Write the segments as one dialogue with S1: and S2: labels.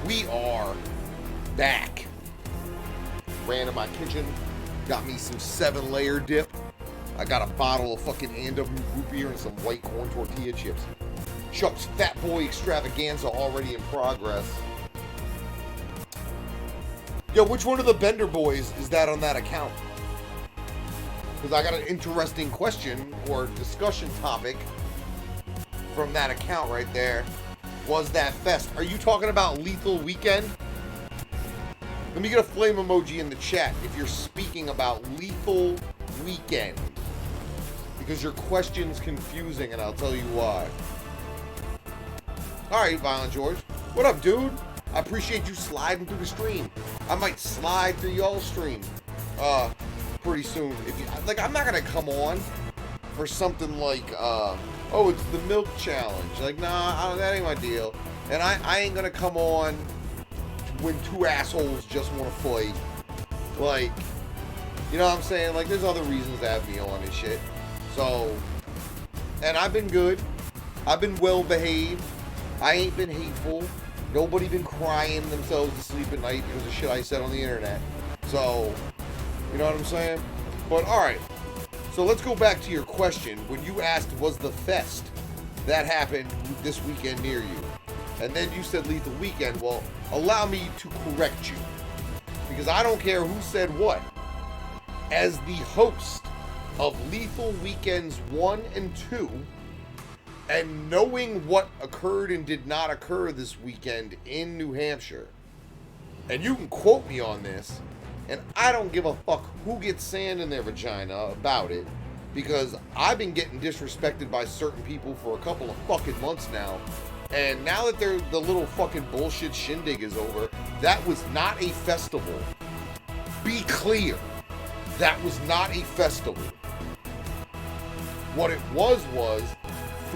S1: We are back. Ran in my kitchen, got me some 7-layer dip. I got a bottle of fucking A&W root beer and some white corn tortilla chips. Chuck's Fat Boy Extravaganza already in progress. Yo, which one of the Bender boys is that on that account? Because I got an interesting question or discussion topic from that account right there. Was that fest? Are you talking about Lethal Weekend? Let me get a flame emoji in the chat if you're speaking about Lethal Weekend. Because your question's confusing and I'll tell you why. Alright, Violent George. What up, dude? I appreciate you sliding through the stream. I might slide through y'all's stream pretty soon. If you like, I'm not gonna come on for something like oh, it's the milk challenge. Like, nah, that ain't my deal. And I ain't gonna come on when two assholes just want to fight. Like, you know what I'm saying? Like, there's other reasons to have me on and shit. So, and I've been good. I've been well behaved. I ain't been hateful. Nobody been crying themselves to sleep at night because of shit I said on the internet. So, you know what I'm saying? But, alright. So, let's go back to your question. When you asked, was the fest that happened this weekend near you? And then you said Lethal Weekend. Well, allow me to correct you. Because I don't care who said what. As the host of Lethal Weekends 1 and 2... and knowing what occurred and did not occur this weekend in New Hampshire, and you can quote me on this, and I don't give a fuck who gets sand in their vagina about it, because I've been getting disrespected by certain people for a couple of fucking months now, and now that the little fucking bullshit shindig is over, that was not a festival. Be clear, that was not a festival. What it was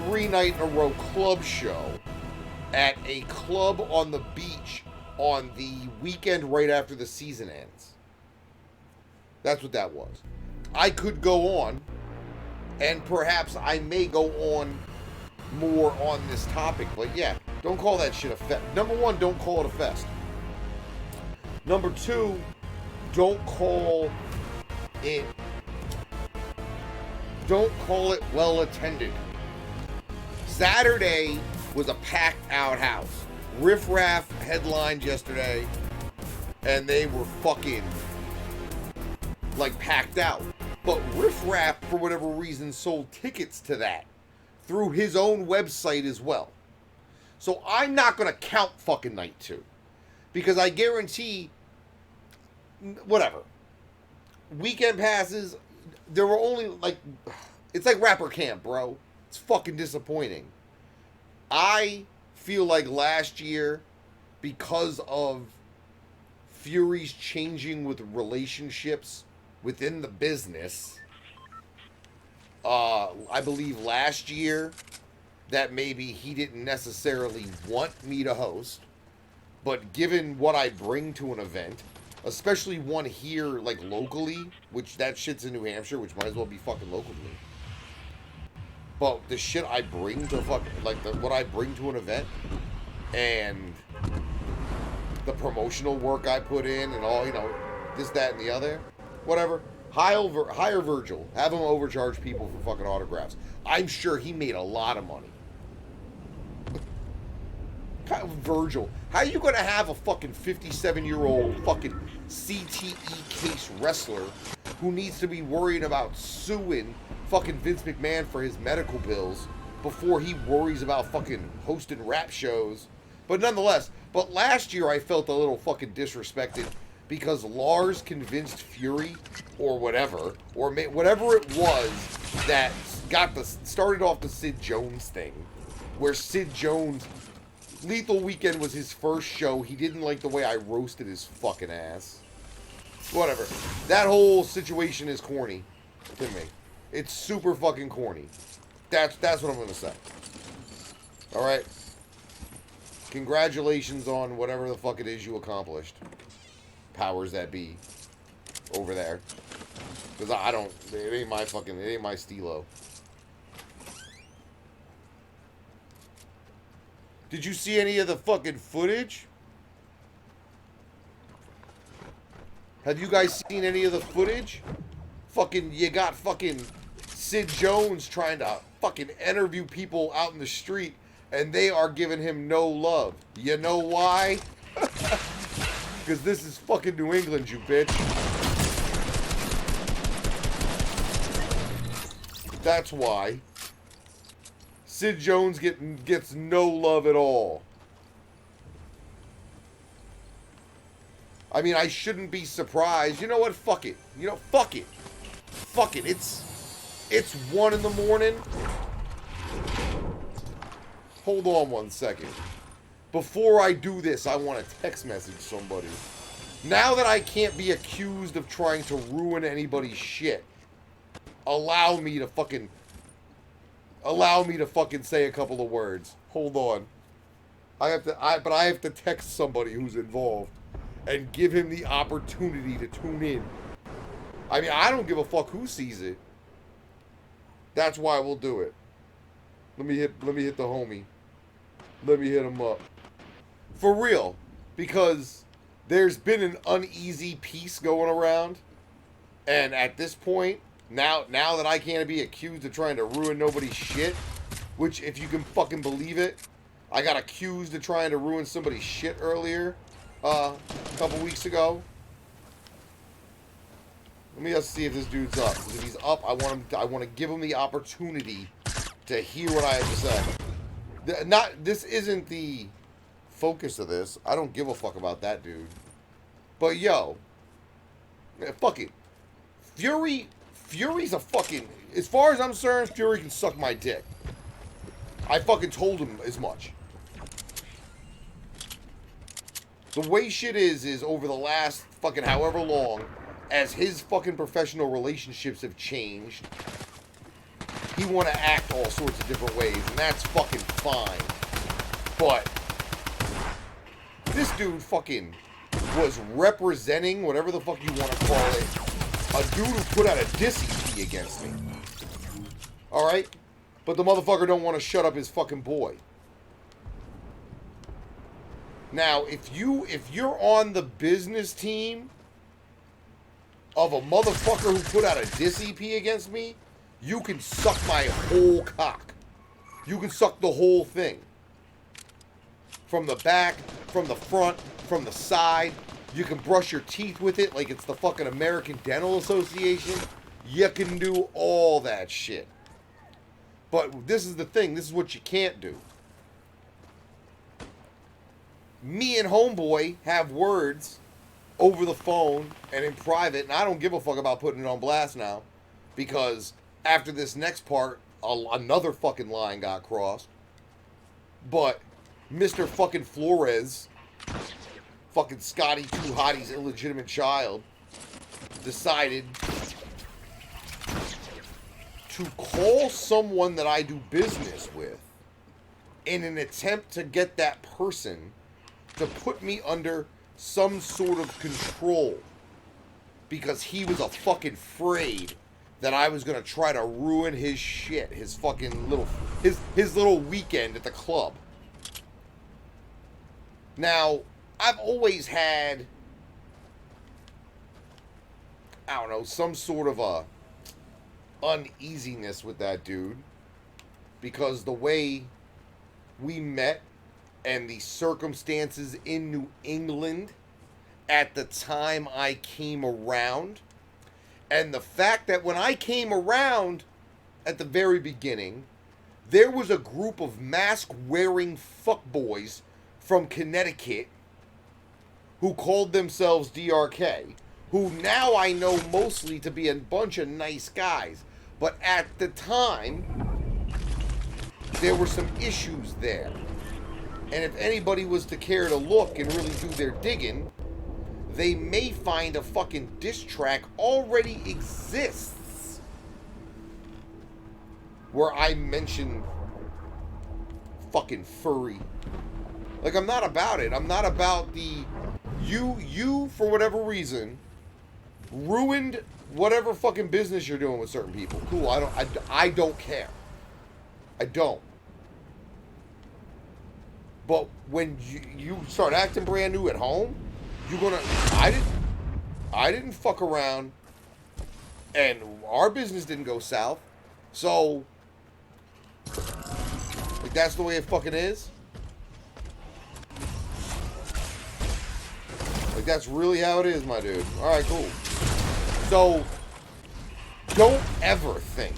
S1: 3-night-in-a-row club show at a club on the beach on the weekend right after the season ends. That's what that was. I could go on, and perhaps I may go on more on this topic, but yeah, don't call that shit a fest. Number one, don't call it a fest. Number two, don't call it well attended. Saturday was a packed out house. Riff Raff headlined yesterday, and they were fucking, like, packed out. But Riff Raff, for whatever reason, sold tickets to that through his own website as well. So I'm not going to count fucking night 2. Because I guarantee, whatever. Weekend passes, there were only, like, it's like rapper camp, bro. It's fucking disappointing. I feel like last year, because of Fury's changing with relationships within the business, I believe last year that maybe he didn't necessarily want me to host, but given what I bring to an event, especially one here, like, locally, which that shit's in New Hampshire, which might as well be fucking local to me. But the shit I bring to what I bring to an event, and the promotional work I put in, and all, you know, this, that, and the other, whatever. Hire Virgil. Have him overcharge people for fucking autographs. I'm sure he made a lot of money. Virgil, how are you gonna have a fucking 57-year-old fucking CTE case wrestler who needs to be worried about suing fucking Vince McMahon for his medical bills before he worries about fucking hosting rap shows? But nonetheless, but last year I felt a little fucking disrespected because l.a.r.s convinced Fury or whatever, or whatever it was that started off the Sid Jones thing, where Sid Jones, Lethal Weekend was his first show. He didn't like the way I roasted his fucking ass. Whatever. That whole situation is corny to me. It's super fucking corny. That's what I'm gonna say. Alright? Congratulations on whatever the fuck it is you accomplished. Powers that be. Over there. Because it ain't my stilo. Did you see any of the fucking footage Have you guys seen any of the footage? Fucking, you got fucking Sid Jones trying to fucking interview people out in the street, and they are giving him no love. You know why? Because this is fucking New England, you bitch. That's why. Sid Jones gets no love at all. I mean, I shouldn't be surprised. You know what? Fuck it. You know, fuck it. Fuck it. It's 1 in the morning. Hold on 1 second. Before I do this, I want to text message somebody. Now that I can't be accused of trying to ruin anybody's shit, allow me to fucking say a couple of words. Hold on. I have to text somebody who's involved and give him the opportunity to tune in. I mean, I don't give a fuck who sees it. That's why we'll do it. Let me hit the homie. Let me hit him up. For real, because there's been an uneasy peace going around, and at this point, now that I can't be accused of trying to ruin nobody's shit, which, if you can fucking believe it, I got accused of trying to ruin somebody's shit earlier, a couple weeks ago. Let me just see if this dude's up. Because if he's up, I want to give him the opportunity to hear what I have to say. This isn't the focus of this. I don't give a fuck about that dude. But yo, fuck it. Fury's a fucking, as far as I'm concerned, Fury can suck my dick. I fucking told him as much. The way shit is over the last fucking however long, as his fucking professional relationships have changed, he want to act all sorts of different ways, and that's fucking fine. But this dude fucking was representing, whatever the fuck you want to call it, a dude who put out a diss EP against me. Alright? But the motherfucker don't want to shut up his fucking boy. Now, if you're on the business team of a motherfucker who put out a diss EP against me, you can suck my whole cock. You can suck the whole thing. From the back, from the front, from the side. You can brush your teeth with it like it's the fucking American Dental Association. You can do all that shit. But this is the thing. This is what you can't do. Me and homeboy have words over the phone and in private, and I don't give a fuck about putting it on blast now, because after this next part, another fucking line got crossed. But Mr. fucking Flores, fucking Scotty Too Hottie's illegitimate child, decided to call someone that I do business with in an attempt to get that person to put me under some sort of control, because he was a fucking afraid that I was gonna try to ruin his shit, his fucking his little weekend at the club. Now, I've always had, I don't know, some sort of a uneasiness with that dude, because the way we met and the circumstances in New England at the time I came around, and the fact that when I came around at the very beginning, there was a group of mask-wearing fuckboys from Connecticut who called themselves DRK, who now I know mostly to be a bunch of nice guys. But at the time, there were some issues there. And if anybody was to care to look and really do their digging, they may find a fucking diss track already exists where I mention fucking furry. Like, I'm not about it. I'm not about the... You, for whatever reason, ruined whatever fucking business you're doing with certain people. Cool, I don't care. I don't. But when you start acting brand new at home, you're gonna... I didn't fuck around, and our business didn't go south. So, like, that's the way it fucking is. Like, that's really how it is, my dude. Alright, cool. So, don't ever think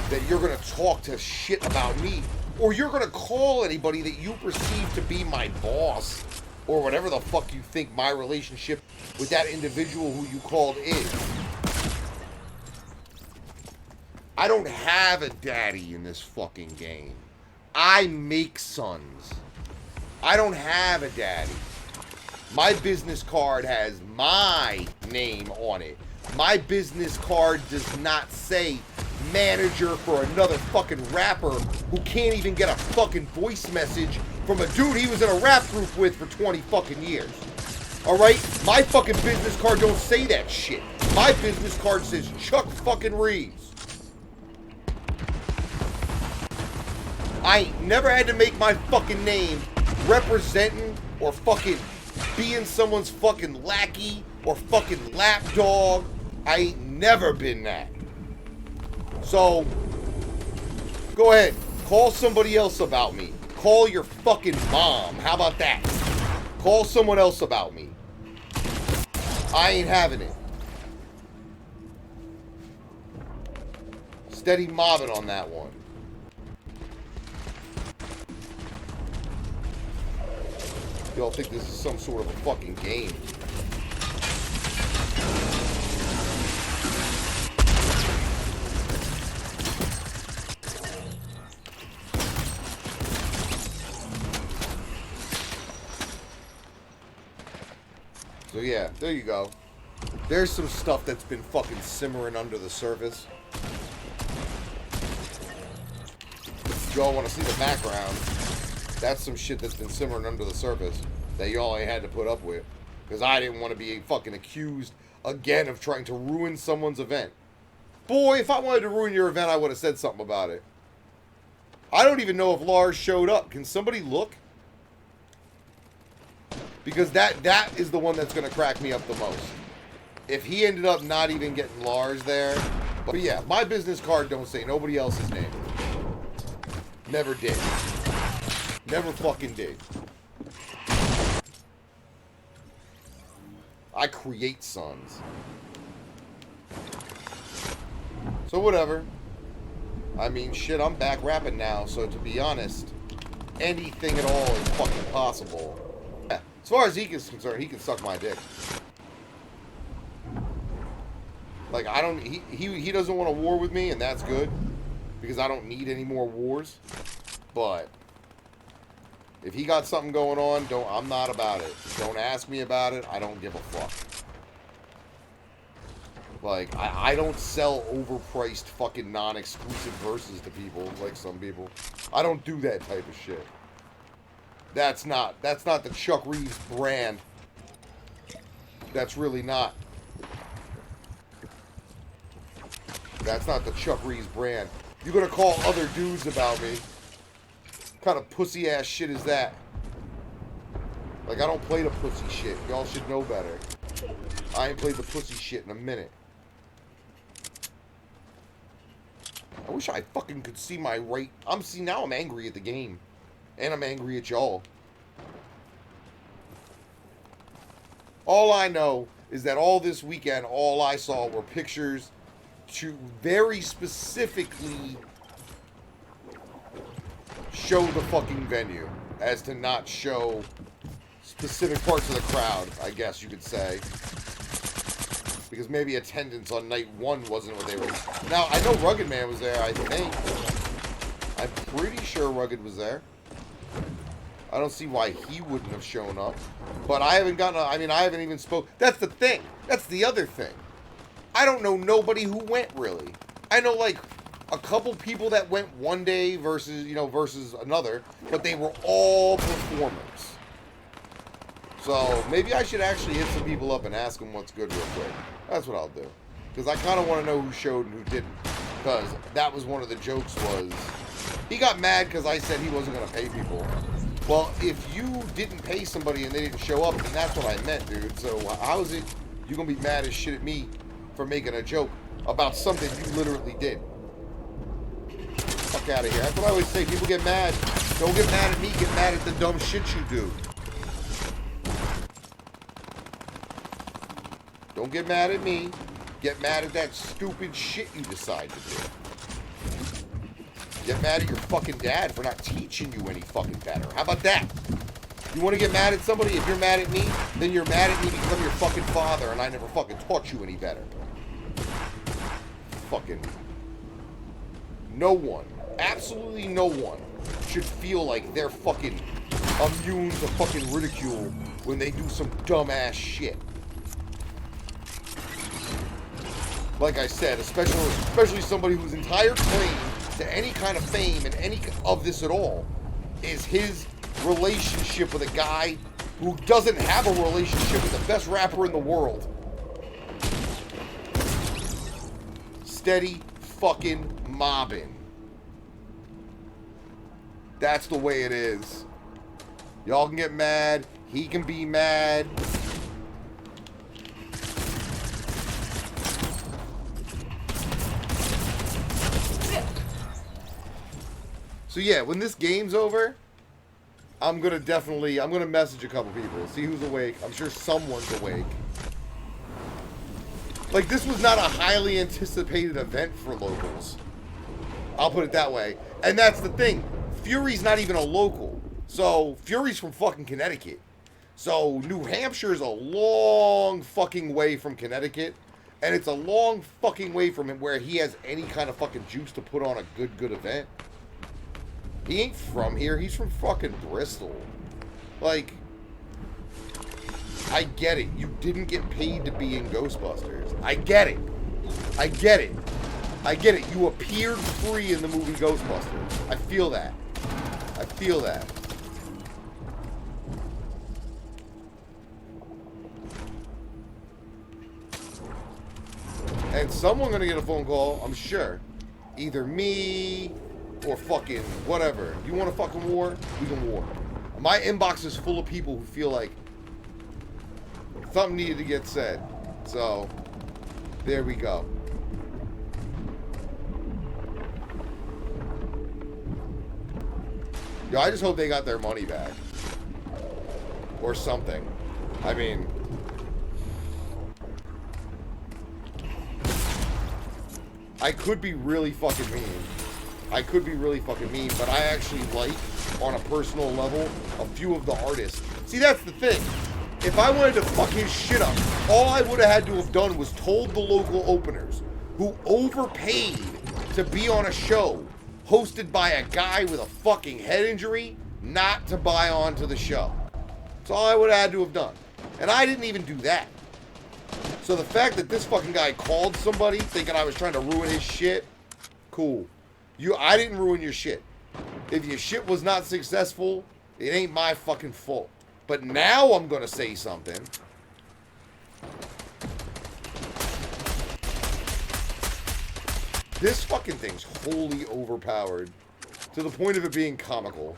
S1: that you're going to talk to shit about me, or you're going to call anybody that you perceive to be my boss, or whatever the fuck you think my relationship with that individual who you called is. I don't have a daddy in this fucking game. I make sons. I don't have a daddy. My business card has my name on it. My business card does not say manager for another fucking rapper who can't even get a fucking voice message from a dude he was in a rap group with for 20 fucking years. Alright? My fucking business card don't say that shit. My business card says Chuck fucking Reeves. I ain't never had to make my fucking name representing or fucking being someone's fucking lackey or fucking lapdog. I ain't never been that. So, go ahead. Call somebody else about me. Call your fucking mom. How about that? Call someone else about me. I ain't having it. Steady mobbing on that one. Y'all think this is some sort of a fucking game. So yeah, there you go. There's some stuff that's been fucking simmering under the surface. If y'all want to see the background, that's some shit that's been simmering under the surface that y'all ain't had to put up with. Because I didn't want to be fucking accused again of trying to ruin someone's event. Boy, if I wanted to ruin your event, I would have said something about it. I don't even know if l.a.r.s showed up. Can somebody look? Because that is the one that's going to crack me up the most. If he ended up not even getting l.a.r.s there. But yeah, my business card don't say nobody else's name. Never did. Never fucking did. I create sons. So whatever. I mean, shit, I'm back rapping now, so to be honest, anything at all is fucking possible. Yeah, as far as he is concerned, he can suck my dick. Like, I don't, he doesn't want a war with me, and that's good, because I don't need any more wars, but if he got something going on, I'm not about it. Don't ask me about it. I don't give a fuck. Like, I don't sell overpriced fucking non-exclusive verses to people like some people. I don't do that type of shit. That's not the Chuck Reeves brand. That's really not. That's not the Chuck Reeves brand. You're gonna call other dudes about me. What kind of pussy ass shit is that? Like, I don't play the pussy shit. Y'all should know better. I ain't played the pussy shit in a minute. I wish I fucking could see my right. Now I'm angry at the game. And I'm angry at y'all. All I know is that all this weekend, all I saw were pictures to very specifically show the fucking venue, as to not show specific parts of the crowd, I guess you could say. Because maybe attendance on night one wasn't what they were. Now, I know Rugged Man was there, I think. I'm pretty sure Rugged was there. I don't see why he wouldn't have shown up. But I haven't gotten I haven't even spoke. That's the thing. That's the other thing. I don't know nobody who went, really. I know, like, a couple people that went one day versus another, but they were all performers. So maybe I should actually hit some people up and ask them what's good real quick. That's what I'll do. Because I kind of want to know who showed and who didn't. Because that was one of the jokes was, he got mad because I said he wasn't going to pay people. Well, if you didn't pay somebody and they didn't show up, then that's what I meant, dude. So how is it you gonna be mad as shit at me for making a joke about something you literally did? Fuck out of here. That's what I always say. People get mad. Don't get mad at me. Get mad at the dumb shit you do. Don't get mad at me. Get mad at that stupid shit you decide to do. Get mad at your fucking dad for not teaching you any fucking better. How about that? You want to get mad at somebody? If you're mad at me, then you're mad at me because I'm your fucking father and I never fucking taught you any better. Fucking... No one, absolutely no one, should feel like they're fucking immune to fucking ridicule when they do some dumbass shit. Like I said, especially somebody whose entire claim to any kind of fame and any of this at all is his relationship with a guy who doesn't have a relationship with the best rapper in the world. Steady fucking mobbing. That's the way it is. Y'all can get mad. He can be mad. So yeah, when this game's over, I'm gonna message a couple people, see who's awake. I'm sure someone's awake. Like, this was not a highly anticipated event for locals. I'll put it that way. And that's the thing. Fury's not even a local. So, Fury's from fucking Connecticut. So, New Hampshire is a long fucking way from Connecticut. And it's a long fucking way from him where he has any kind of fucking juice to put on a good event. He ain't from here. He's from fucking Bristol. Like... I get it. You didn't get paid to be in Ghostbusters. I get it. I get it. I get it. You appeared free in the movie Ghostbusters. I feel that. I feel that. And someone gonna get a phone call, I'm sure. Either me or fucking whatever. You want a fucking war? We can war. My inbox is full of people who feel like something needed to get said. So, there we go. Yo, I just hope they got their money back. Or something. I mean... I could be really fucking mean. I could be really fucking mean, but I actually like, on a personal level, a few of the artists. See, that's the thing. If I wanted to fuck his shit up, all I would have had to have done was told the local openers, who overpaid to be on a show hosted by a guy with a fucking head injury, not to buy onto the show. That's all I would have had to have done. And I didn't even do that. So the fact that this fucking guy called somebody thinking I was trying to ruin his shit, cool. I didn't ruin your shit. If your shit was not successful, it ain't my fucking fault. But now I'm gonna say something. This fucking thing's wholly overpowered to the point of it being comical.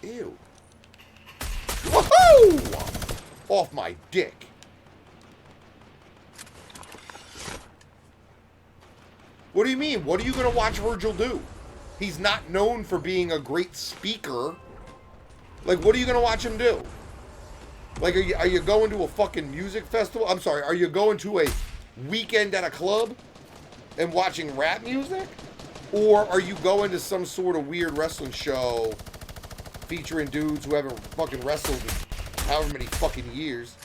S1: Ew. Woohoo! Off my dick. What do you mean? What are you gonna watch Virgil do? He's not known for being a great speaker. Like, what are you gonna watch him do? Like, are you going to a fucking music festival? I'm sorry, are you going to a weekend at a club and watching rap music? Or are you going to some sort of weird wrestling show featuring dudes who haven't fucking wrestled in however many fucking years?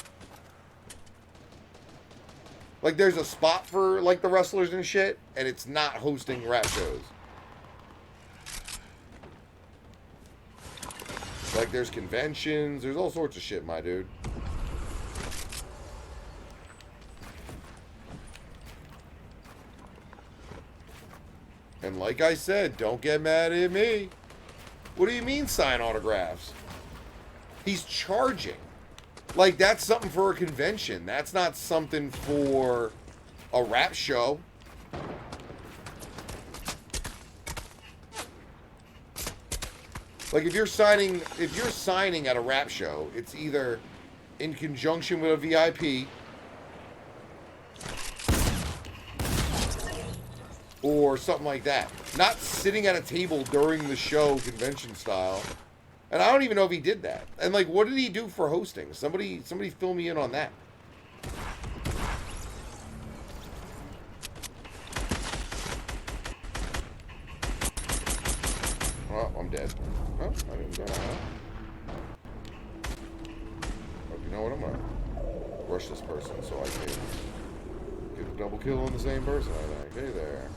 S1: Like, there's a spot for, like, the wrestlers and shit, and it's not hosting rap shows. Like, there's conventions, there's all sorts of shit, my dude. And like I said, don't get mad at me. What do you mean sign autographs? He's charging. Like, that's something for a convention. That's not something for a rap show. Like if you're signing at a rap show, it's either in conjunction with a VIP or something like that. Not sitting at a table during the show convention style. And I don't even know if he did that. And like, what did he do for hosting? Somebody fill me in on that. Oh, I'm dead. Oh, I didn't die. Oh, you know what? I'm gonna rush this person so I can get a double kill on the same person, I think. Hey there.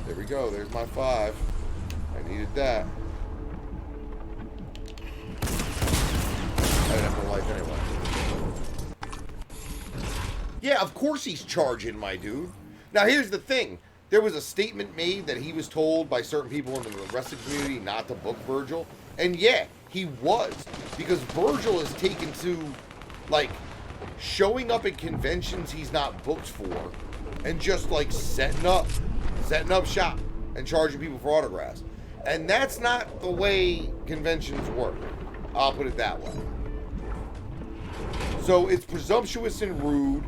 S1: There we go. There's my 5. I needed that. I didn't have no life anyway. Yeah, of course he's charging, my dude. Now, here's the thing. There was a statement made that he was told by certain people in the wrestling community not to book Virgil. And yeah, he was. Because Virgil is taken to, like, showing up at conventions he's not booked for and just, like, setting up shop and charging people for autographs. And that's not the way conventions work. I'll put it that way. So it's presumptuous and rude.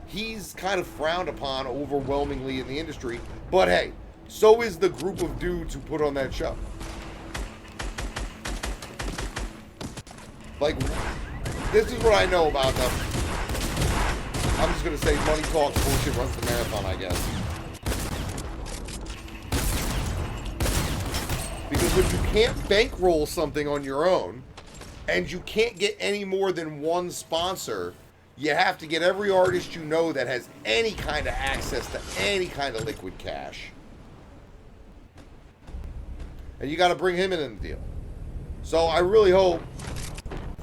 S1: He's kind of frowned upon overwhelmingly in the industry. But hey, so is the group of dudes who put on that show. Like, this is what I know about them. I'm just going to say money talks, bullshit runs the marathon, I guess. Because if you can't bankroll something on your own, and you can't get any more than one sponsor, you have to get every artist you know that has any kind of access to any kind of liquid cash. And you got to bring him in the deal. So I really hope,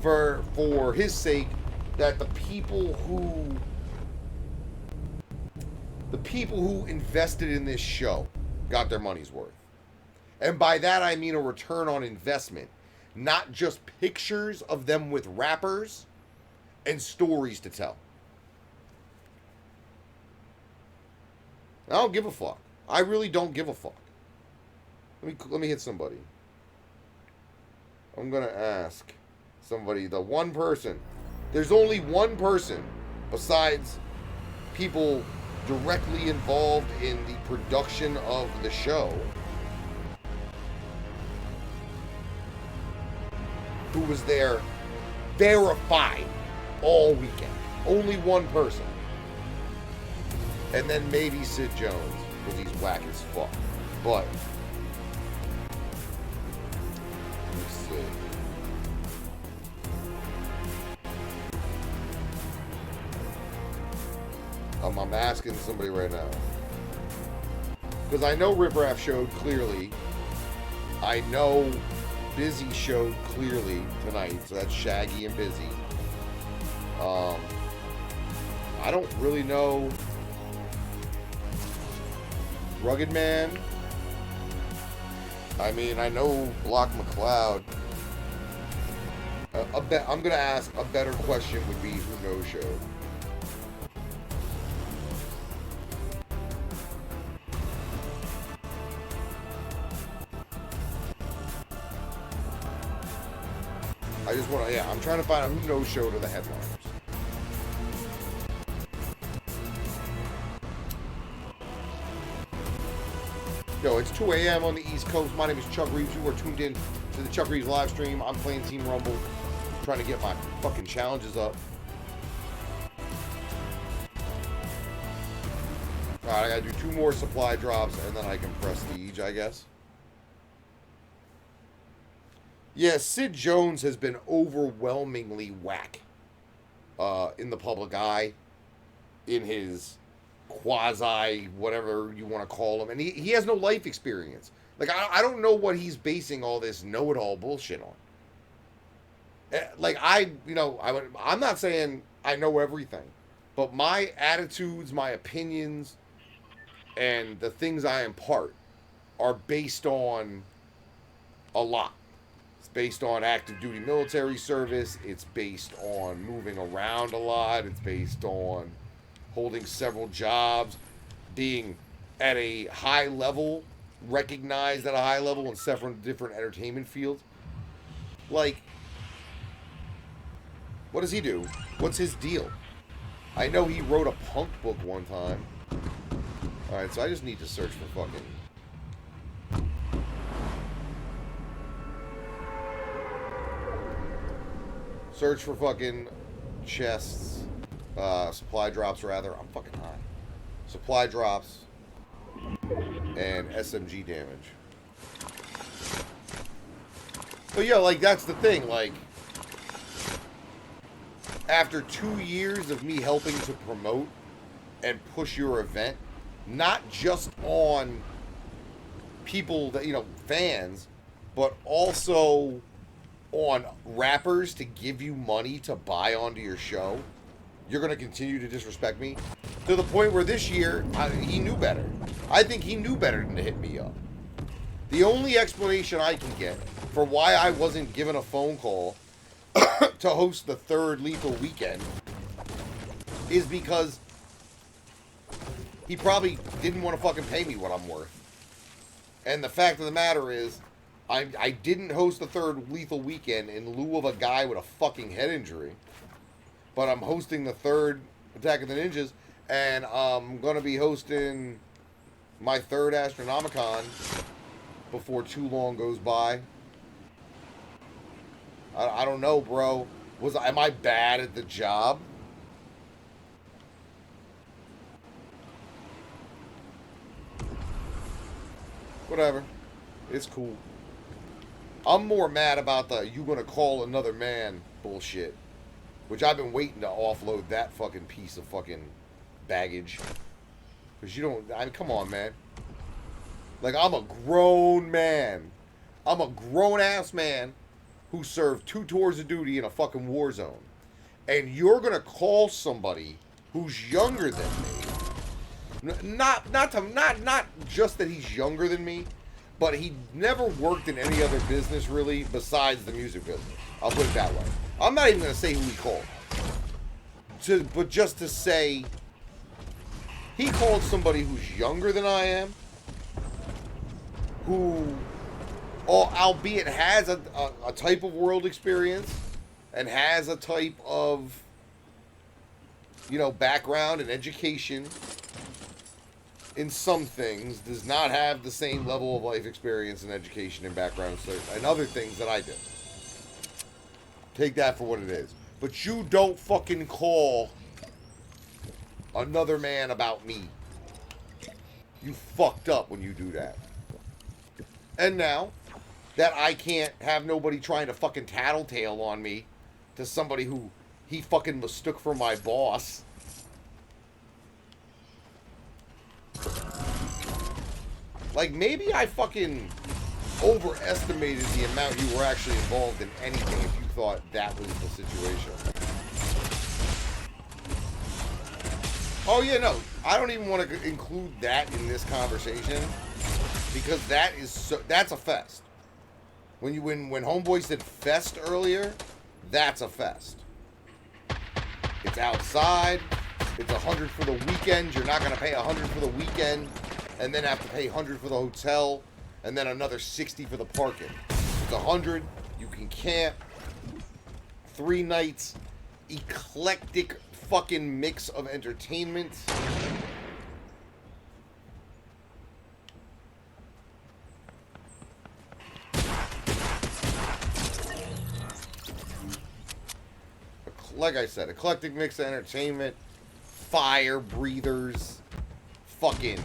S1: for his sake, that the people who invested in this show got their money's worth. And by that I mean a return on investment. Not just pictures of them with rappers and stories to tell. I don't give a fuck. I really don't give a fuck. Let me hit somebody. I'm gonna ask somebody, the one person. There's only one person besides people directly involved in the production of the show who was there verified all weekend. Only one person. And then maybe Sid Jones, because he's whack as fuck. But let's see. I'm asking somebody right now. Because I know Rip Rap showed clearly. I know Busy showed clearly tonight, so that's Shaggy and Busy. I don't really know Rugged Man. I mean, I know Block McCloud. I'm gonna ask a better question would be who no showed. I just want to, yeah, I'm trying to find out who no showed are the headliners. Yo, it's 2 a.m. on the East Coast. My name is Chuck Reeves. You are tuned in to the Chuck Reeves live stream. I'm playing Team Rumble, trying to get my fucking challenges up. Alright, I gotta do 2 more supply drops and then I can prestige, I guess. Yeah, Sid Jones has been overwhelmingly whack in the public eye, in his quasi, whatever you want to call him. And he has no life experience. Like, I don't know what he's basing all this know-it-all bullshit on. Like, I'm not saying I know everything, but my attitudes, my opinions, and the things I impart are based on a lot. It's based on active duty military service. It's based on moving around a lot. It's based on holding several jobs, being at a high level recognized at a high level in several different entertainment fields. Like, what does he do? What's his deal? I know he wrote a punk book one time. Alright, so I just need to search for fucking... Search for fucking chests. Supply drops, rather. I'm fucking high. Supply drops. And SMG damage. But yeah, like, that's the thing. Like, after 2 years of me helping to promote and push your event, not just on people that, you know, fans, but also on rappers to give you money to buy onto your show, you're going to continue to disrespect me to the point where this year he knew better. I think he knew better than to hit me up. The only explanation I can get for why I wasn't given a phone call to host the third Lethal Weekend is because he probably didn't want to fucking pay me what I'm worth. And the fact of the matter is, I didn't host the third Lethal Weekend in lieu of a guy with a fucking head injury. But I'm hosting the third Attack of the Ninjas, and I'm going to be hosting my third Astronomicon before too long goes by. I don't know, bro. Am I bad at the job? Whatever. It's cool. I'm more mad about the "you gonna call another man" bullshit. Which I've been waiting to offload that fucking piece of fucking baggage. Because you don't... I mean, come on, man. Like, I'm a grown man. I'm a grown-ass man who served 2 tours of duty in a fucking war zone. And you're gonna call somebody who's younger than me. Not just that he's younger than me, but he never worked in any other business, really, besides the music business. I'll put it that way. I'm not even going to say who he called. But just to say, he called somebody who's younger than I am, who, albeit has a type of world experience, and has a type of, you know, background and education in some things, does not have the same level of life experience and education and background and other things that I do. Take that for what it is. But you don't fucking call another man about me. You fucked up when you do that. And now that I can't have nobody trying to fucking tattletale on me to somebody who he fucking mistook for my boss. Like, maybe I fucking overestimated the amount you were actually involved in anything if you thought that was the situation. Oh yeah, no, I don't even want to include that in this conversation because that's a fest. When Homeboy said fest earlier, that's a fest. It's outside. It's $100 for the weekend. You're not gonna pay $100 for the weekend and then have to pay $100 for the hotel. And then another $60 for the parking. It's $100. You can camp. 3 nights. Eclectic fucking mix of entertainment. Like I said, eclectic mix of entertainment. Fire breathers. Fucking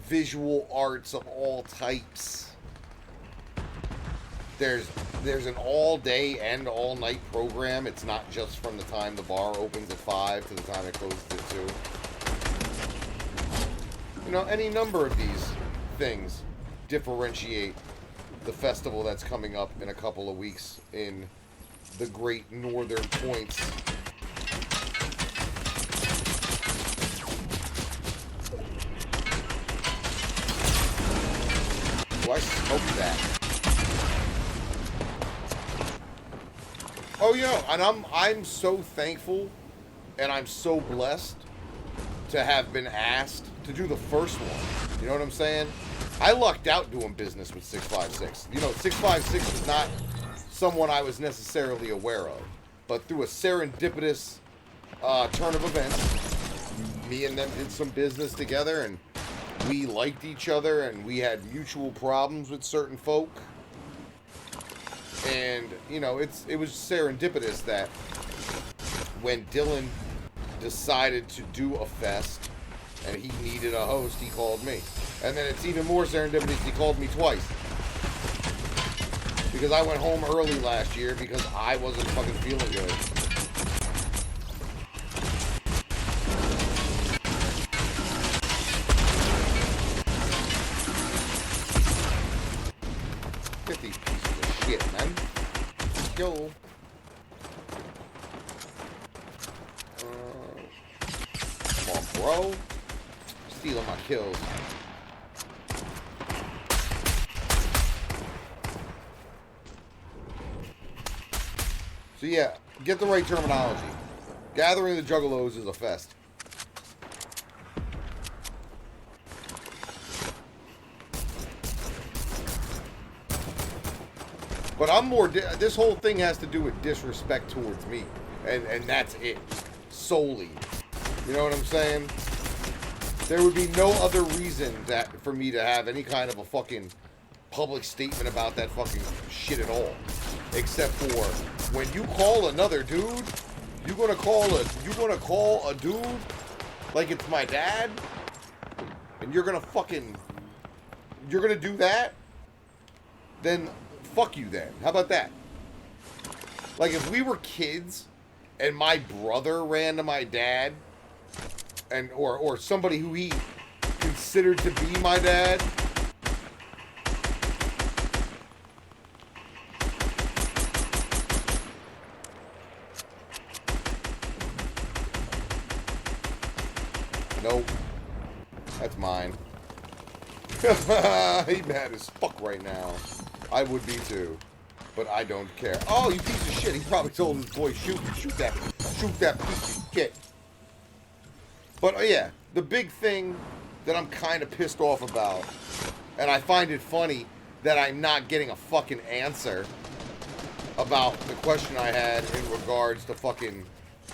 S1: visual arts of all types. There's an all-day and all-night program. It's not just from the time the bar opens at 5 to the time it closes at 2. You know, any number of these things differentiate the festival that's coming up in a couple of weeks in the Great Northern Points. I smoked that. Oh, yeah, and I'm so thankful and I'm so blessed to have been asked to do the first one. You know what I'm saying? I lucked out doing business with 656. You know, 656 is not someone I was necessarily aware of. But through a serendipitous turn of events, me and them did some business together, and we liked each other, and we had mutual problems with certain folk. And, you know, it was serendipitous that when Dylan decided to do a fest and he needed a host, he called me. And then it's even more serendipitous, he called me twice. Because I went home early last year because I wasn't fucking feeling good. Get these pieces of shit, man. Yo. Come on, bro. Stealing my kills. So yeah, get the right terminology. Gathering the Juggalos is a fest. But I'm more, this whole thing has to do with disrespect towards me. And that's it. Solely. You know what I'm saying? There would be no other reason that for me to have any kind of a fucking public statement about that fucking shit at all. Except for when you call another dude, you're gonna call a dude like it's my dad, and you're gonna do that, then fuck you then. How about that? Like if we were kids and my brother ran to my dad and or somebody who he considered to be my dad, nope. That's mine. He mad as fuck right now. I would be too. But I don't care. Oh, you piece of shit. He probably told his boy, shoot that piece of shit. But yeah, the big thing that I'm kind of pissed off about, and I find it funny that I'm not getting a fucking answer about the question I had in regards to fucking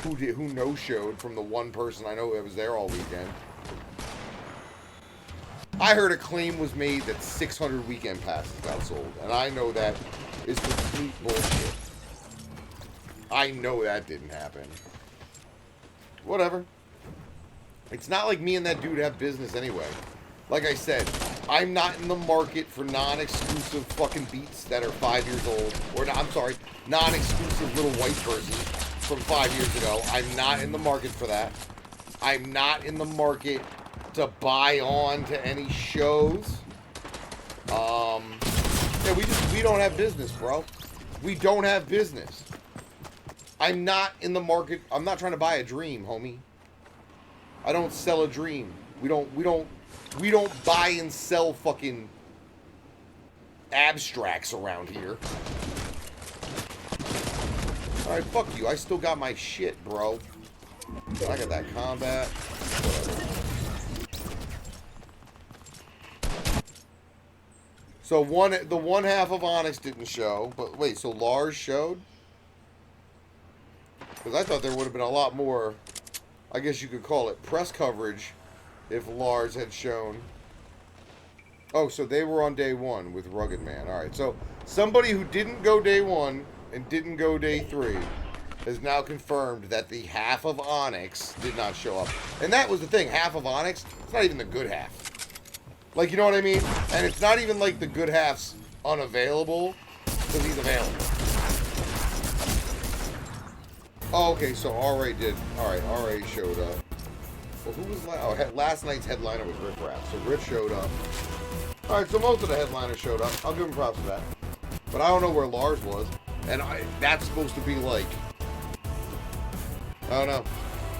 S1: who no-showed from the one person I know that was there all weekend. I heard a claim was made that 600 weekend passes got sold, and I know that is complete bullshit. I know that didn't happen. Whatever. It's not like me and that dude have business anyway. Like I said, I'm not in the market for non-exclusive fucking beats that are 5 years old. Or, I'm sorry, non-exclusive little white versions from 5 years ago. I'm not in the market for that. I'm not in the market to buy on to any shows. Yeah, we don't have business, bro. We don't have business. I'm not in the market. I'm not trying to buy a dream, homie. I don't sell a dream. We don't buy and sell fucking abstracts around here. Alright, fuck you. I still got my shit, bro. I got that combat. Whatever. So the one half of Onyx didn't show, but wait, so l.a.r.s showed? Because I thought there would have been a lot more, I guess you could call it press coverage if l.a.r.s had shown. Oh, so they were on day one with Rugged Man. Alright, so somebody who didn't go day one and didn't go day 3 has now confirmed that the half of Onyx did not show up. And that was the thing, half of Onyx, it's not even the good half. Like, you know what I mean? And it's not even like the good half's unavailable, because he's available. Oh, okay, so RA did. Alright, RA showed up. Well, who was last night's headliner was Riff Raff, so Riff showed up. Alright, so most of the headliners showed up. I'll give him props for that. But I don't know where l.a.r.s was. And that's supposed to be like, I don't know,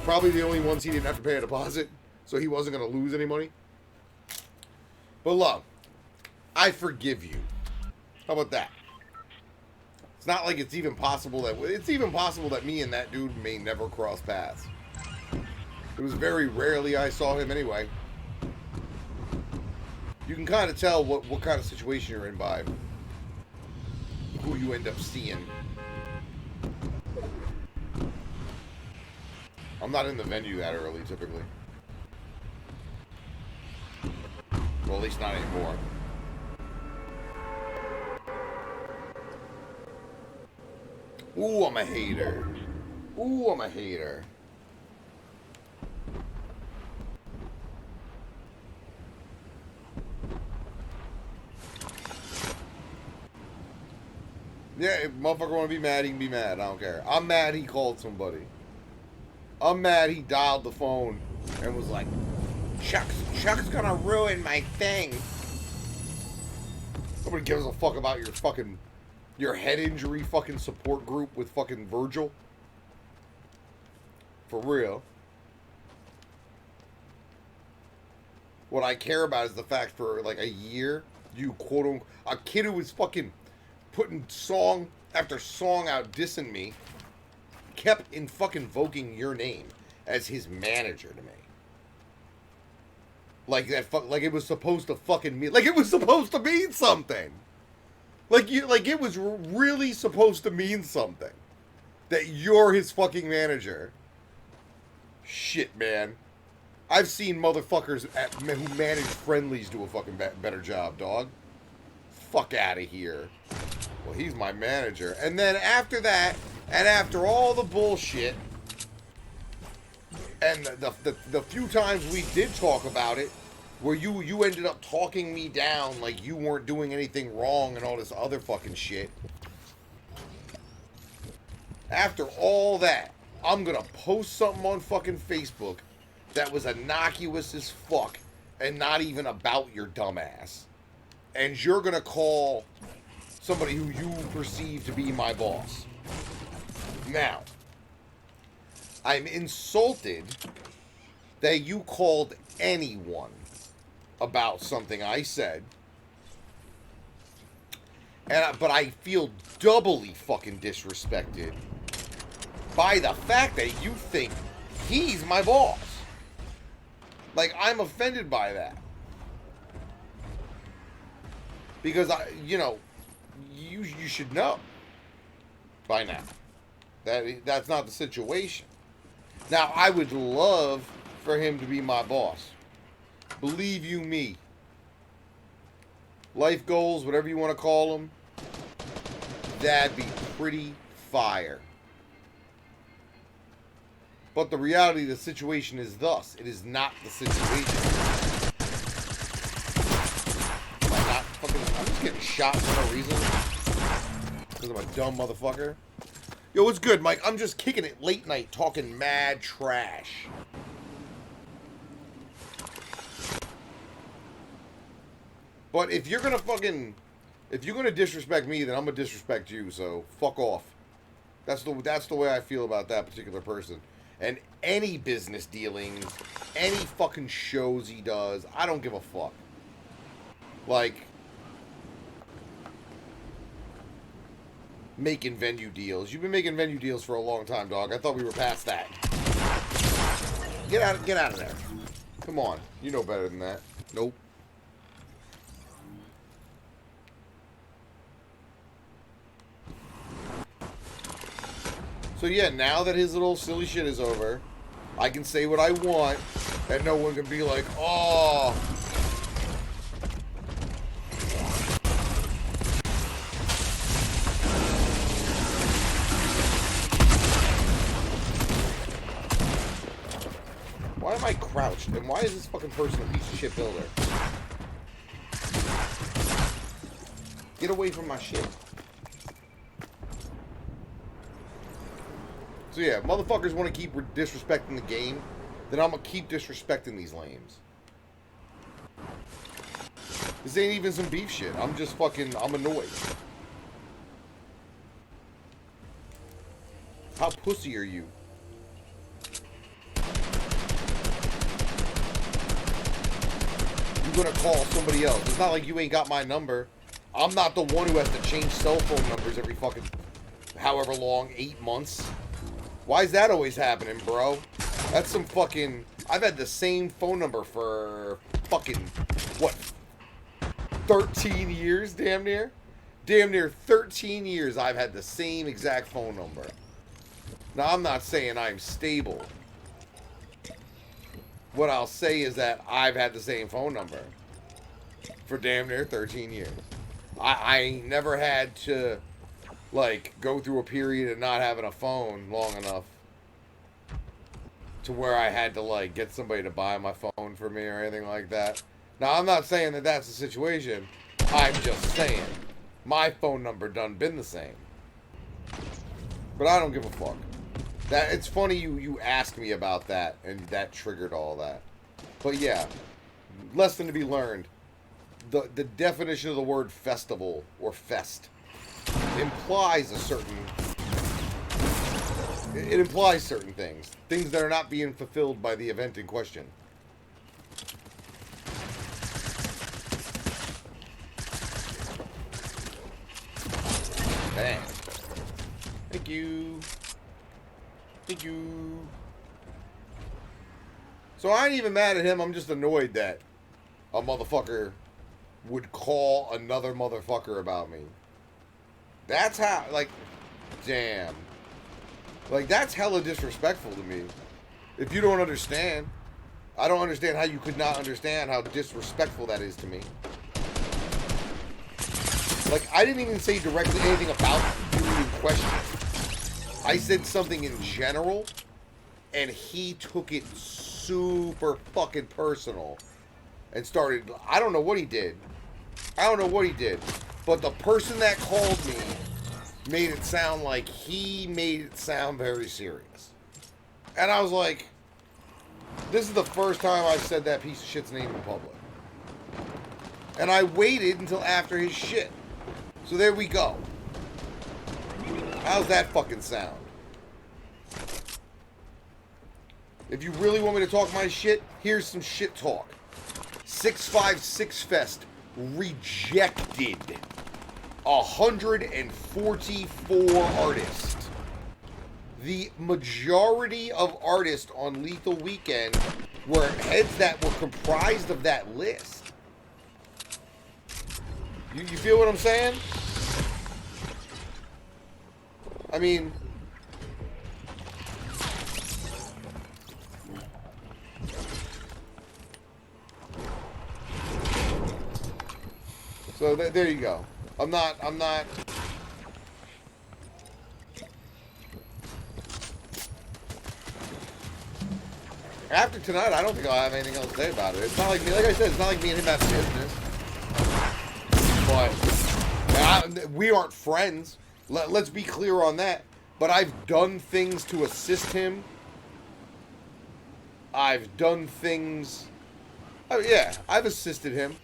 S1: probably the only ones he didn't have to pay a deposit, so he wasn't going to lose any money. But look, I forgive you. How about that? It's not like it's even possible that me and that dude may never cross paths. It was very rarely I saw him anyway. You can kind of tell what kind of situation you're in by who you end up seeing. I'm not in the venue that early, typically. Well, at least not anymore. Ooh, I'm a hater. Ooh, I'm a hater. Yeah, if motherfucker want to be mad, he can be mad. I don't care. I'm mad he called somebody. I'm mad he dialed the phone and was like, Chuck's gonna ruin my thing. Nobody gives a fuck about your head injury fucking support group with fucking Virgil. For real. What I care about is the fact for like a year, you quote unquote, a kid who was fucking putting song after song out dissing me, kept in fucking invoking your name as his manager to me. Like that, like it was supposed to fucking mean, like it was supposed to mean something. Like it was really supposed to mean something. That you're his fucking manager. Shit, man. I've seen motherfuckers who manage friendlies do a fucking better job, dog. Fuck out of here. Well, he's my manager. And then after that, and after all the bullshit, and the few times we did talk about it, where you ended up talking me down like you weren't doing anything wrong and all this other fucking shit. After all that, I'm gonna post something on fucking Facebook that was innocuous as fuck and not even about your dumbass. And you're gonna call somebody who you perceive to be my boss. Now, I'm insulted that you called anyone about something I said. But I feel doubly fucking disrespected by the fact that you think he's my boss. Like, I'm offended by that. Because, you should know by now that that's not the situation. Now, I would love for him to be my boss. Believe you me. Life goals, whatever you want to call them, that'd be pretty fire. But the reality of the situation is thus. It is not the situation. Am I not fucking... I'm just getting shot for no reason. Because I'm a dumb motherfucker. Yo, what's good, Mike? I'm just kicking it late night talking mad trash. But if you're gonna disrespect me, then I'm gonna disrespect you, so fuck off. That's the way I feel about that particular person. And any business dealings, any fucking shows he does, I don't give a fuck. Like, making venue deals. You've been making venue deals for a long time, dog. I thought we were past that. Get out of there. Come on. You know better than that. Nope. So yeah, now that his little silly shit is over, I can say what I want, and no one can be like, oh. Why am I crouched? And why is this fucking person a piece of shit builder? Get away from my shit. So yeah, motherfuckers want to keep disrespecting the game, then I'm going to keep disrespecting these lames. This ain't even some beef shit. I'm just fucking, I'm annoyed. How pussy are you? You're going to call somebody else. It's not like you ain't got my number. I'm not the one who has to change cell phone numbers every fucking however long, 8 months. Why is that always happening, bro? That's some fucking... I've had the same phone number for fucking, what, 13 years, damn near. Damn near 13 years I've had the same exact phone number. Now, I'm not saying I'm stable. What I'll say is that I've had the same phone number for damn near 13 years. I ain't never had to, like, go through a period of not having a phone long enough to where I had to, like, get somebody to buy my phone for me or anything like that. Now, I'm not saying that that's the situation. I'm just saying my phone number done been the same. But I don't give a fuck. That it's funny you asked me about that, and that triggered all that. But yeah, lesson to be learned. The definition of the word festival or fest implies a certain... It implies certain things. Things that are not being fulfilled by the event in question. Bang. Thank you. Thank you. So I ain't even mad at him. I'm just annoyed that a motherfucker would call another motherfucker about me. That's how, like, damn. Like, that's hella disrespectful to me. If you don't understand, I don't understand how you could not understand how disrespectful that is to me. Like, I didn't even say directly anything about you in question. I said something in general, and he took it super fucking personal and started, I don't know what he did. I don't know what he did. But the person that called me made it sound like he made it sound very serious. And I was like, this is the first time I've said that piece of shit's name in public. And I waited until after his shit. So there we go. How's that fucking sound? If you really want me to talk my shit, here's some shit talk. 656 Fest rejected 144 artists. The majority of artists on Lethal Weekend were heads that were comprised of that list. You feel what I'm saying? I mean, so there you go. I'm not. After tonight, I don't think I'll have anything else to say about it. It's not like me, like I said, it's not like me and him have business. But we aren't friends. Let's be clear on that. But I've done things to assist him. I've done things... Oh, yeah, I've assisted him.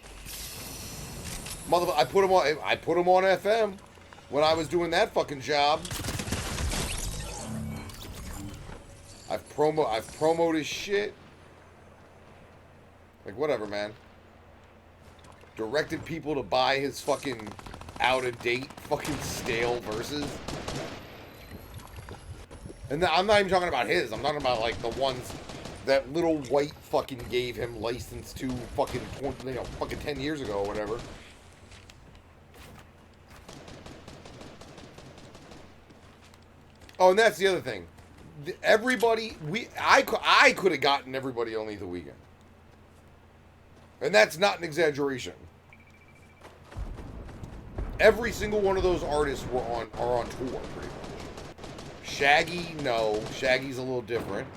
S1: I put him on FM when I was doing that fucking job. I've promoted his shit. Like, whatever, man. Directed people to buy his fucking out-of-date, fucking stale verses. And I'm not even talking about his. I'm talking about, like, the ones that Little White fucking gave him license to fucking, fucking 10 years ago or whatever. Oh, and that's the other thing. Everybody, I could have gotten everybody on Lethal Weekend. And that's not an exaggeration. Every single one of those artists are on tour, pretty much. Shaggy, no. Shaggy's a little different.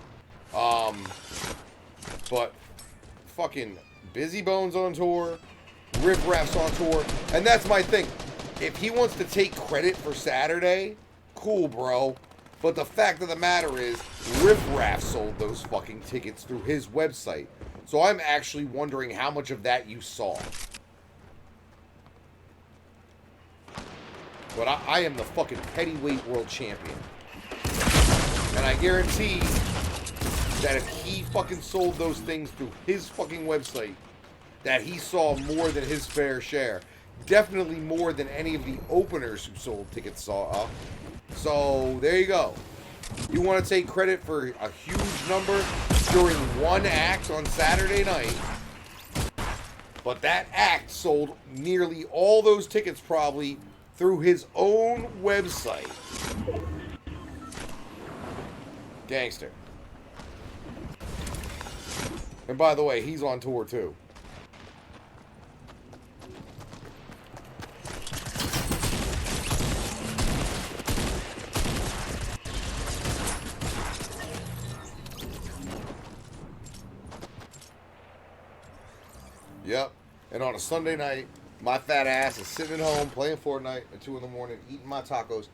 S1: But fucking Busy Bones on tour, Riff Raff's on tour, and that's my thing. If he wants to take credit for Saturday, cool, bro. But the fact of the matter is, Riff Raff sold those fucking tickets through his website. So I'm actually wondering how much of that you saw. But I am the fucking heavyweight world champion. And I guarantee that if he fucking sold those things through his fucking website, that he saw more than his fair share. Definitely more than any of the openers who sold tickets saw. So, there you go. You want to take credit for a huge number during one act on Saturday night. But that act sold nearly all those tickets probably through his own website. Gangster. And by the way, he's on tour too. Yep. And on a Sunday night, my fat ass is sitting at home playing Fortnite at 2 in the morning, eating my tacos,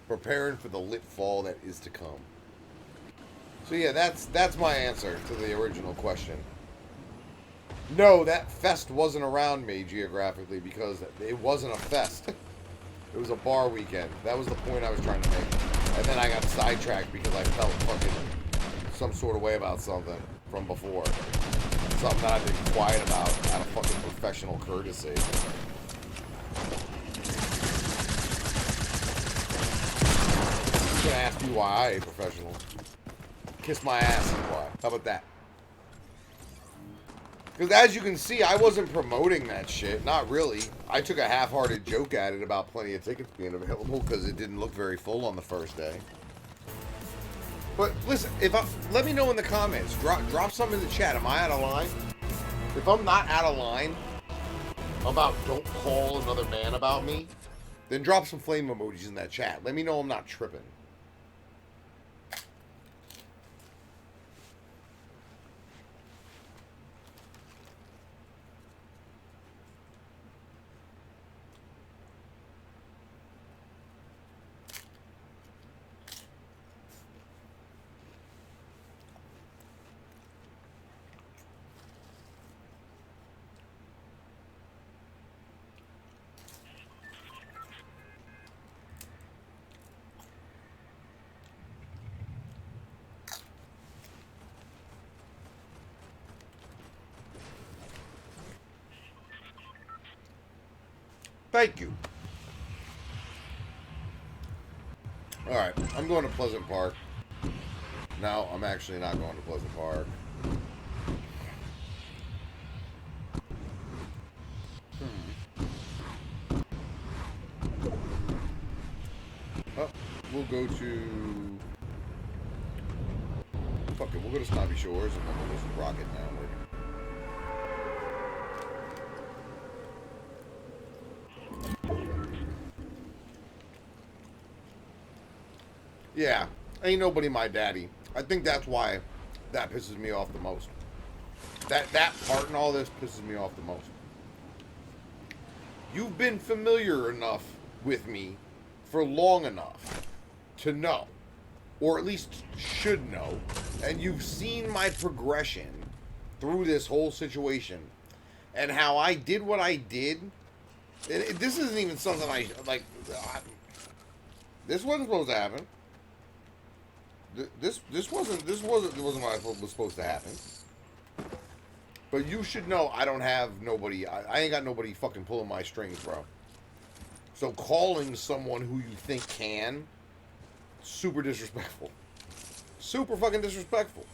S1: preparing for the lit fall that is to come. So yeah, that's my answer to the original question. No, that fest wasn't around me geographically because it wasn't a fest. It was a bar weekend. That was the point I was trying to make. And then I got sidetracked because I felt fucking some sort of way about something from before. Something that I've been quiet about out of fucking professional courtesy. I'm gonna ask you why I ain't professional. Kiss my ass and why. How about that? Because as you can see, I wasn't promoting that shit. Not really. I took a half-hearted joke at it about plenty of tickets being available because it didn't look very full on the first day. But listen, let me know in the comments. Drop something in the chat. Am I out of line? If I'm not out of line about don't call another man about me, then drop some flame emojis in that chat. Let me know I'm not tripping. Thank you. Alright, I'm going to Pleasant Park. No, I'm actually not going to Pleasant Park. Oh, we'll go to... Fuck it, we'll go to Snobby Shores and then we'll just rock it down later. Yeah, ain't nobody my daddy. I think that's why that pisses me off the most. That part in all this pisses me off the most. You've been familiar enough with me for long enough to know, or at least should know, and you've seen my progression through this whole situation and how I did what I did. This isn't even something this wasn't supposed to happen. This wasn't what was supposed to happen. But you should know I don't have nobody. I ain't got nobody fucking pulling my strings, bro. So calling someone who you think can, super disrespectful. Super fucking disrespectful.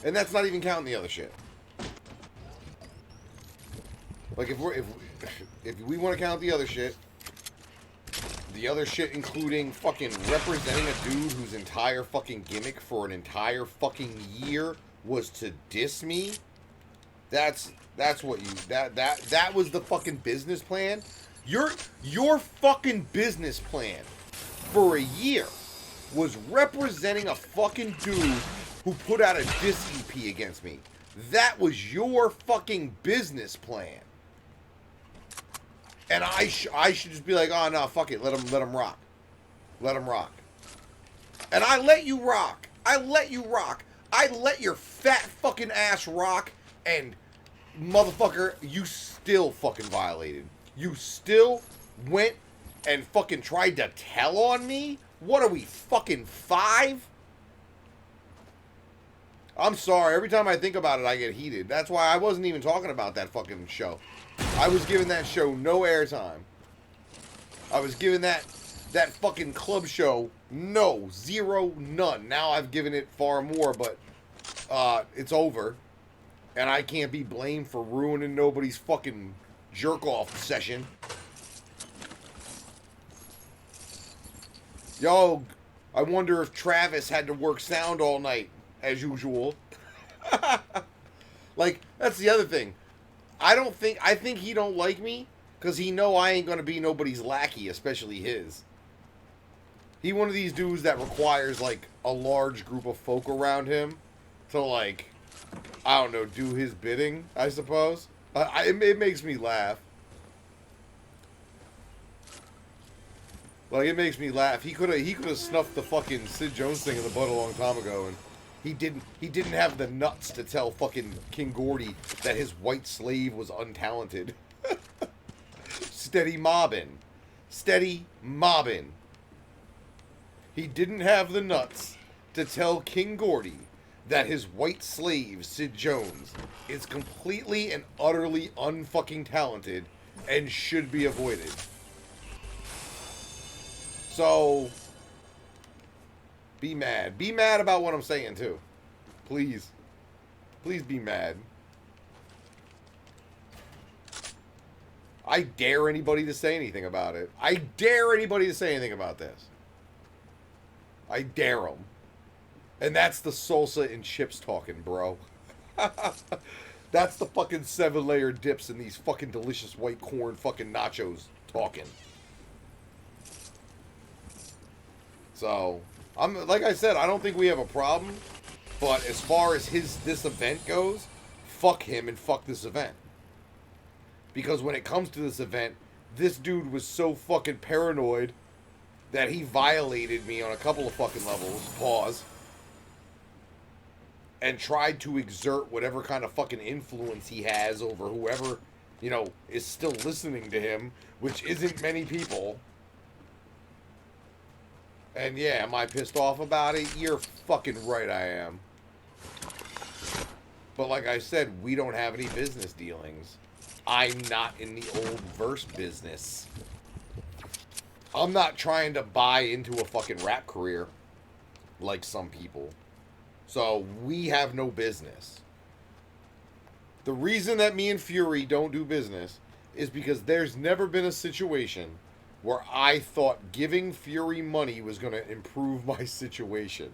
S1: And that's not even counting the other shit. Like if we want to count the other shit including fucking representing a dude whose entire fucking gimmick for an entire fucking year was to diss me. That was the fucking business plan. Your fucking business plan for a year was representing a fucking dude who put out a diss EP against me. That was your fucking business plan. And I should just be like, oh no, fuck it, let him rock. Let him rock. And I let you rock. I let you rock. I let your fat fucking ass rock, and motherfucker, you still fucking violated. You still went and fucking tried to tell on me? What are we, fucking 5? I'm sorry, every time I think about it, I get heated. That's why I wasn't even talking about that fucking show. I was giving that show no airtime. I was giving that fucking club show zero, none. Now I've given it far more, but it's over, and I can't be blamed for ruining nobody's fucking jerk-off session. Yo, I wonder if Travis had to work sound all night, as usual. Like, that's the other thing. I think he don't like me, because he know I ain't gonna be nobody's lackey, especially his. He one of these dudes that requires, like, a large group of folk around him to, like, I don't know, do his bidding, I suppose. It makes me laugh. Like, it makes me laugh. He could have snuffed the fucking Sid Jones thing in the butt a long time ago, and he didn't have the nuts to tell fucking King Gordy that his white slave was untalented. Steady mobbing. Steady mobbing. He didn't have the nuts to tell King Gordy that his white slave, Sid Jones, is completely and utterly unfucking talented and should be avoided. So, be mad. Be mad about what I'm saying, too. Please. Please be mad. I dare anybody to say anything about it. I dare anybody to say anything about this. I dare them. And that's the salsa and chips talking, bro. That's the fucking 7-layer dips and these fucking delicious white corn fucking nachos talking. So, like I said, I don't think we have a problem. But as far as this event goes, fuck him and fuck this event. Because when it comes to this event, this dude was so fucking paranoid that he violated me on a couple of fucking levels. Pause. And tried to exert whatever kind of fucking influence he has over whoever, you know, is still listening to him, which isn't many people. And yeah, am I pissed off about it? You're fucking right I am. But like I said, we don't have any business dealings. I'm not in the l.a.r.s business. I'm not trying to buy into a fucking rap career like some people. So we have no business. The reason that me and Fury don't do business is because there's never been a situation where I thought giving Fury money was going to improve my situation.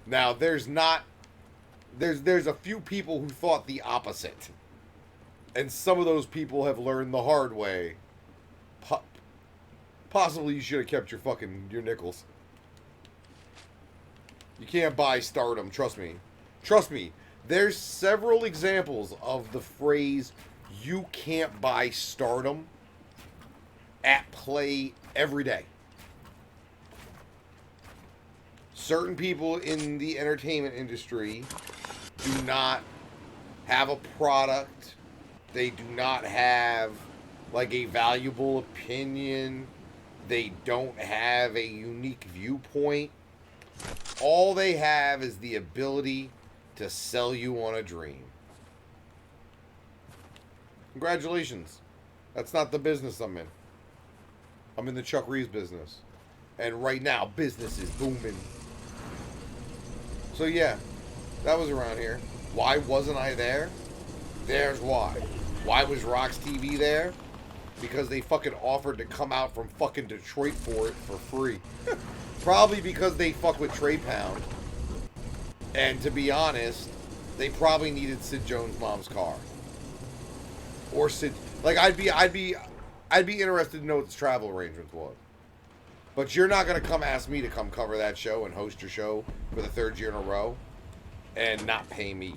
S1: Now, there's a few people who thought the opposite. And some of those people have learned the hard way. Possibly you should have kept your nickels. You can't buy stardom, trust me. Trust me, there's several examples of the phrase, you can't buy stardom, at play every day. Certain people in the entertainment industry do not have a product. They do not have, like, a valuable opinion. They don't have a unique viewpoint. All they have is the ability to sell you on a dream. Congratulations. That's not the business I'm in. I'm in the Chuck Reeves business. And right now, business is booming. So yeah, that was around here. Why wasn't I there? There's why. Why was Rox TV there? Because they fucking offered to come out from fucking Detroit for it for free. Probably because they fuck with Trey Pound. And to be honest, they probably needed Sid Jones' mom's car. Or Sid, like I'd be interested to know what his travel arrangements was. But you're not gonna come ask me to come cover that show and host your show for the 3rd year in a row and not pay me.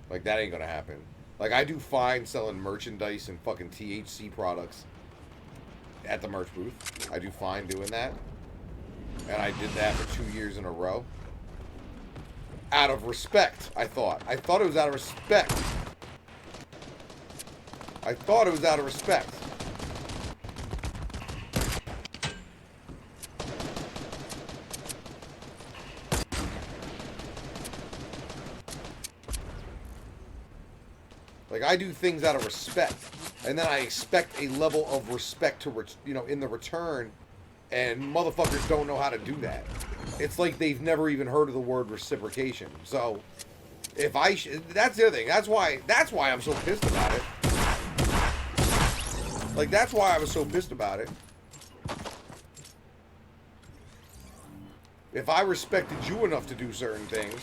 S1: Like, that ain't gonna happen. Like, I do fine selling merchandise and fucking THC products at the merch booth. I do fine doing that. And I did that for 2 years in a row. Out of respect, I thought. I thought it was out of respect. I thought it was out of respect. Like, I do things out of respect. And then I expect a level of respect to, in the return. And motherfuckers don't know how to do that. It's like they've never even heard of the word reciprocation. So, if I... that's the other thing. That's why I'm so pissed about it. Like, that's why I was so pissed about it. If I respected you enough to do certain things,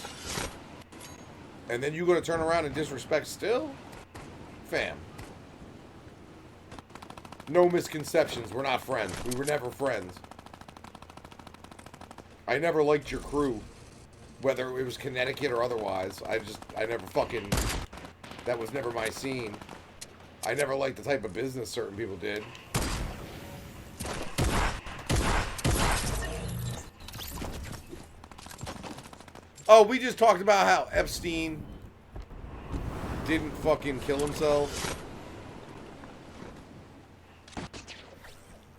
S1: and then you're going to turn around and disrespect still? Fam. No misconceptions. We're not friends. We were never friends. I never liked your crew. Whether it was Connecticut or otherwise. I never fucking... That was never my scene. I never liked the type of business certain people did. Oh, we just talked about how Epstein didn't fucking kill himself.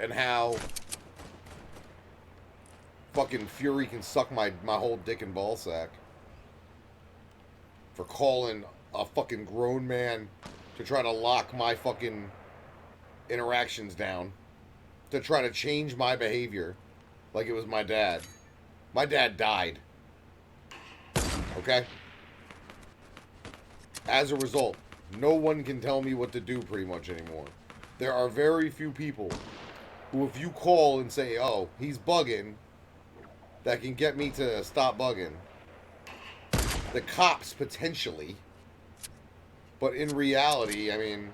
S1: And how fucking Fury can suck my whole dick and ball sack. For calling a fucking grown man to try to lock my fucking interactions down. To try to change my behavior. Like it was my dad. My dad died. Okay? As a result, no one can tell me what to do pretty much anymore. There are very few people who, if you call and say, oh, he's bugging, that can get me to stop bugging. The cops, potentially. But in reality, I mean...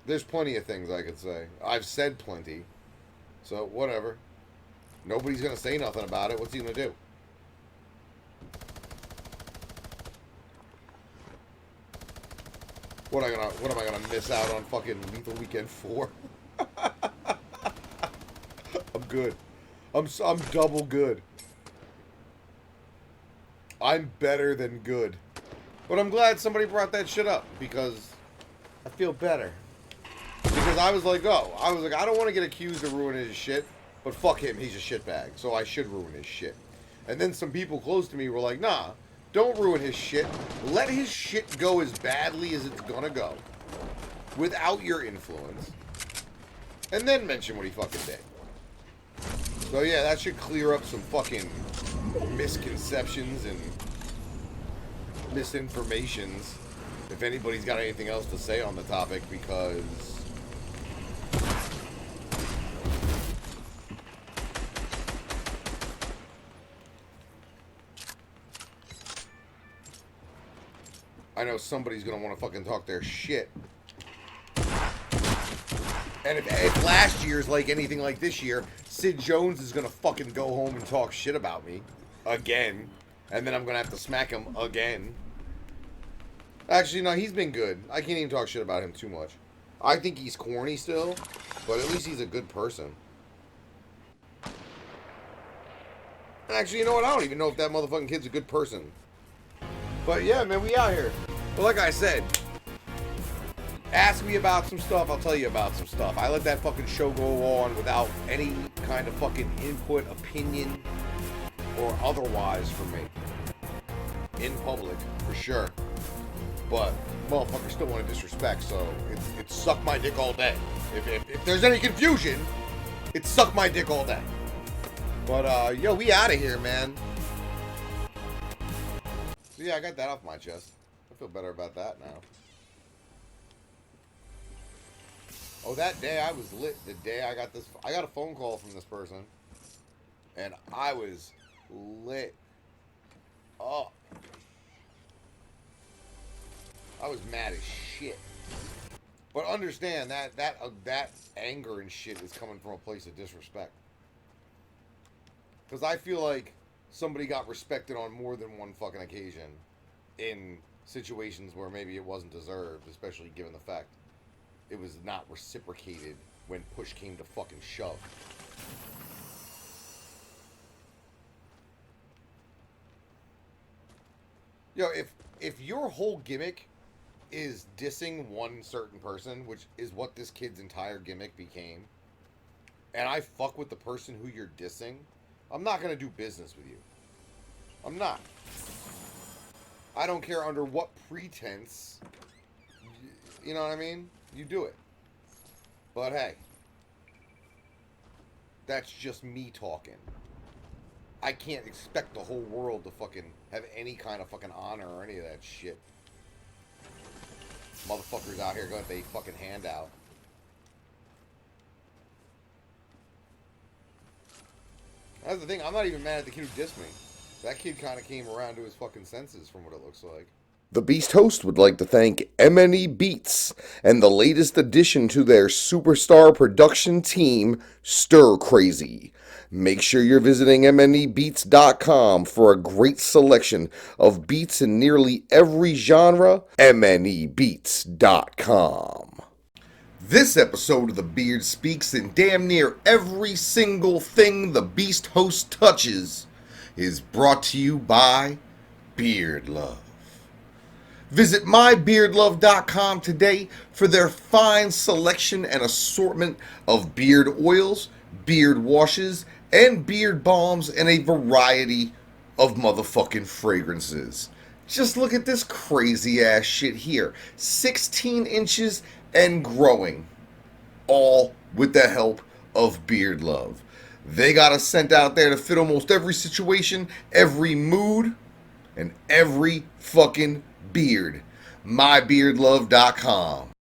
S1: there's plenty of things I could say. I've said plenty. So, whatever. Nobody's going to say nothing about it. What's he going to do? What am I gonna miss out on fucking Lethal Weekend 4? I'm good. I'm double good. I'm better than good. But I'm glad somebody brought that shit up because I feel better. Because I was like, I don't want to get accused of ruining his shit, but fuck him, he's a shitbag, so I should ruin his shit. And then some people close to me were like, nah, don't ruin his shit. Let his shit go as badly as it's gonna go. Without your influence. And then mention what he fucking did. So yeah, that should clear up some fucking misconceptions and misinformations. If anybody's got anything else to say on the topic, because... I know somebody's gonna want to fucking talk their shit. And if last year's like anything like this year, Sid Jones is gonna fucking go home and talk shit about me. Again. And then I'm gonna have to smack him again. Actually, no, he's been good. I can't even talk shit about him too much. I think he's corny still, but at least he's a good person. Actually, you know what? I don't even know if that motherfucking kid's a good person. But yeah, man, we out here. But like I said, ask me about some stuff, I'll tell you about some stuff. I let that fucking show go on without any kind of fucking input, opinion, or otherwise from me. In public, for sure. But motherfuckers still want to disrespect, so it's suck my dick all day. If there's any confusion, it's suck my dick all day. But yo, we out of here, man. So yeah, I got that off my chest. I feel better about that now. Oh, that day I was lit. The day I got a phone call from this person, and I was lit up. I was mad as shit. But understand that anger and shit is coming from a place of disrespect. Because I feel like somebody got respected on more than one fucking occasion in situations where maybe it wasn't deserved, especially given the fact it was not reciprocated when push came to fucking shove. Yo, if your whole gimmick is dissing one certain person, which is what this kid's entire gimmick became, and I fuck with the person who you're dissing, I'm not gonna do business with you. I'm not. I don't care under what pretense, you know what I mean? You do it. But hey, that's just me talking. I can't expect the whole world to fucking have any kind of fucking honor or any of that shit. Motherfuckers out here got their fucking hand out. That's the thing. I'm not even mad at the kid who dissed me. That kid kind of came around to his fucking senses from what it looks like. The Beast host would like to thank MNE Beats and the latest addition to their superstar production team, Stir Crazy. Make sure you're visiting mnebeats.com for a great selection of beats in nearly every genre. mnebeats.com. This episode of The Beard Speaks in damn near every single thing the Beast host touches is brought to you by Beard Love. Visit mybeardlove.com today for their fine selection and assortment of beard oils, beard washes, and beard balms and a variety of motherfucking fragrances. Just look at this crazy ass shit here. 16 inches and growing. All with the help of Beard Love. They got a scent out there to fit almost every situation, every mood, and every fucking beard. mybeardlove.com.